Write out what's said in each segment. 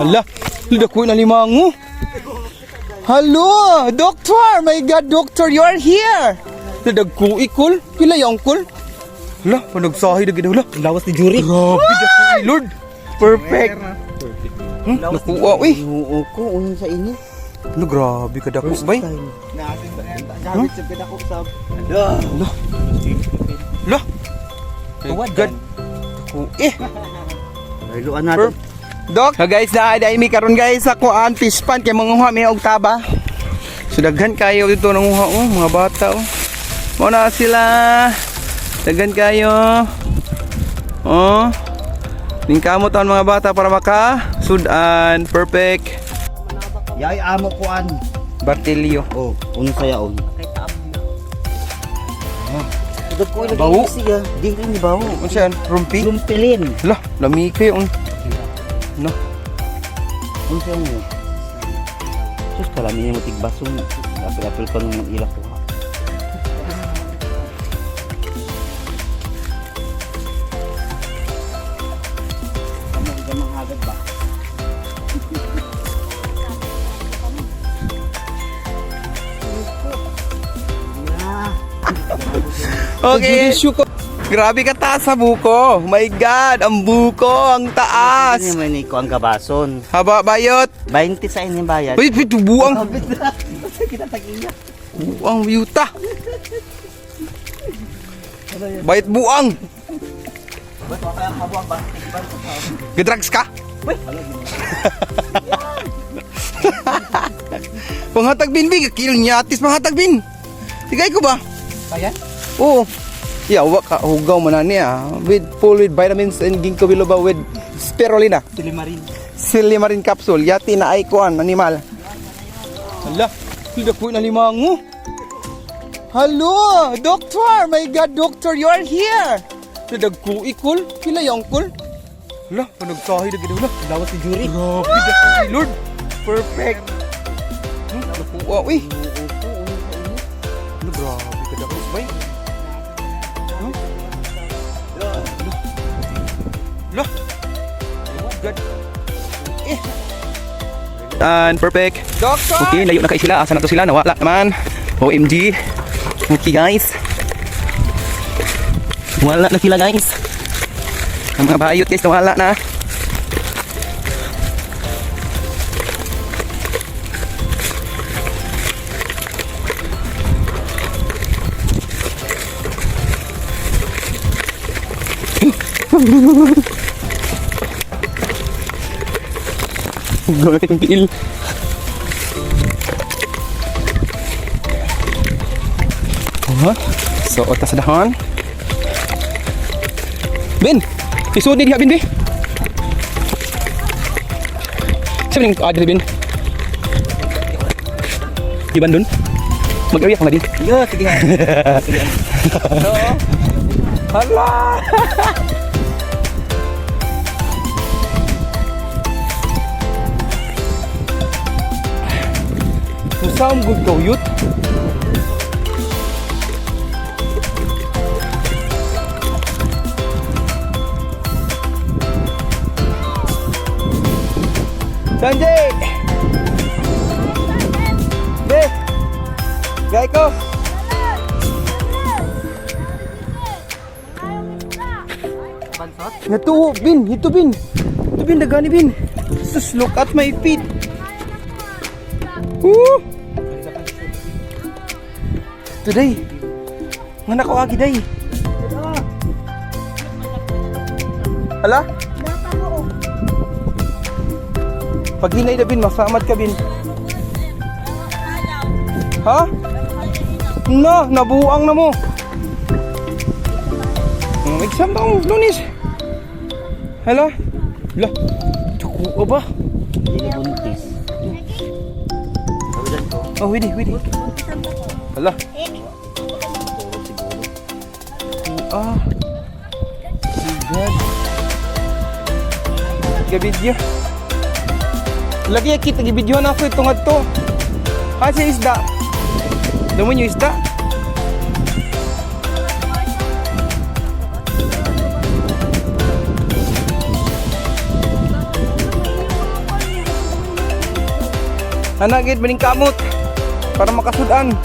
Hala, dako na limango. Hello, doctor! My God, doctor, you are here! Dagko ikol, pila yung kol? Hala, panagsahi na ginawa. Lawas ni Jury. Grabe, dako ni Lord. Perfect. Nakuha, uy. Oo ko, unang sa ini. Ano, grabe ka dako, bay? Naasin ba yan? Gamit sa pinako sa... Hala. Hala. Tuwad God. Dako, eh. Luan natin. Dok, so guys, dahil mi karon guys sa kuan fish pan kay manguha mi og taba. So daghan kayo dito nanguha mga bata oh. Mo na sila. Daghan kayo. Oh. Ningkamot ang mga bata para maka sudan perfect. Yay amo kuan. Bartilyo. Oh, unang sa yaon. Ito ko ilagay Bawo. siya. Di rin ni bawo. Unsa yan? Rumpi? Lumpilin. Lah, lami kayo on. No. Unang sa yaon. Sus kalami niya matig basong. Apil-apil pa nung ilah ko. Gamang agad ba? Okay. Grabe ka taas sa buko. My God, ang buko, ang taas. Ano naman ni ko ang gabason? Haba bayot. 20 sa inyong bayad. Uy, buang. Kita tag-iya. Buang yuta. Bayot buang. Ba't wala kayang kabuang ba? Gedrugs ka? Panghatag bin bin, kill niya atis panghatag bin. Tigay ko ba? Kaya? Oo. Yawa ka hugaw man na niya with full with vitamins and ginkgo biloba with spirulina. Silimarin. Silimarin capsule. Yati na ay kuan animal. Hala, hindi ko na limango. Hello, doctor! My God, doctor, you are here! Dagko ikol, pila yung kol? Hala, panagsahi na ginawa. Lawas ni Jury. Grabe, dako ni Lord. Perfect. Nakuha, uy. Ano, grabe ka dako, bay? Hala. God. Eh. And perfect. Doctor! Okay, layo na kayo sila. Asa na to sila? Nawala naman. OMG. Okay guys. Wala na sila guys. Ang mga bayot guys, nawala na. Gawin bil. Oh, so otas dahon. Ben, isud ni diha Ben be. Sabi ning adre Ben. Di Bandung. Mag-awi ako na din. Yo, sige nga. Hala. Saan good ka yut? Sanjay! Be! Gay ko! Bansot? Natuho, Bin! Ito, Bin! Ito, Bin! Dagani, Bin! Sus, look at my feet! Woo! Today! Nga ko agi, day! Hala? Pag hinay na, Bin, masamad ka, Bin. Ha? Na, nabuang na mo. Exam taong lunis. Hala? Hala? Tuko ba? Hindi buntis. Sabihan ko. Oh, widi. Hala? Ah. God. Gabidyo. Lagi kita gibidyo na ako itong ato. Si isda. Naman yung isda. Hanagid maning kamot para makasudan.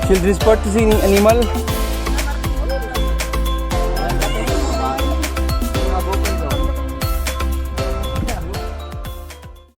Children's party sa ining animal.